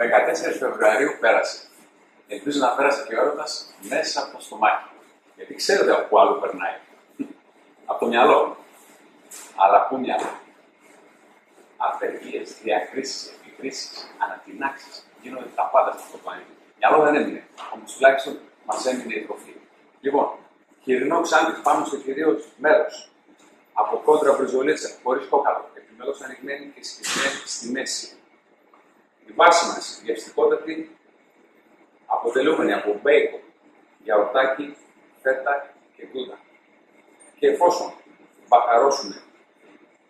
14 Φεβρουαρίου πέρασε. Ελπίζω να πέρασε και ο έρωτας μέσα από το στομάχι. Γιατί ξέρετε από πού άλλο περνάει. Από το μυαλό. Αλλά πού μυαλό. Απεργίες, διακρίσεις, επικρίσεις, ανατινάξεις. Γίνονται τα πάντα σε αυτό το πλανήτη. Μυαλό δεν έμεινε. Όμως τουλάχιστον μας έμεινε η τροφή. Λοιπόν, χοιρινό ξάντι πάνω στο κυρίως μέρος. Από κόντρα μπριζολίτσα, χωρίς κόκαλο. Επιμέλως ανοιγμένη και σκισμένη στη μέση. Η βάση μας, γευστικότατη, αποτελούμενη από μπέικον, γιαουρτάκι, φέτα και τούτα. Και εφόσον μπακαρώσουμε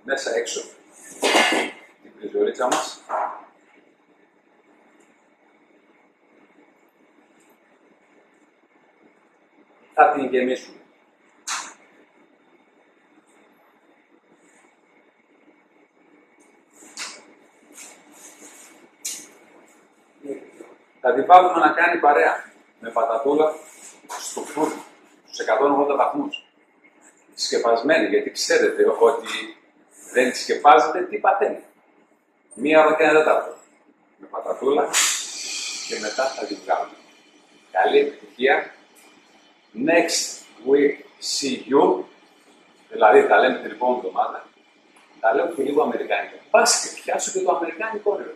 μέσα έξω την μπριζολίτσα μας, θα την γεμίσουμε. Θα την βάλουμε να κάνει παρέα με πατατούλα στο φούρνο, στους 180 βαθμούς. Σκεπασμένη, γιατί ξέρετε ότι δεν σκεπάζεται, τι παθαίνει. 1 ώρα και 1 τέταρτο. Με πατατούλα και μετά θα την βγάλουμε. Καλή επιτυχία. Next week see you. Δηλαδή τα λέμε την επόμενη εβδομάδα. Τα λέω και λίγο αμερικάνικα. Πας και πιάσω και το αμερικάνικο όνειρο.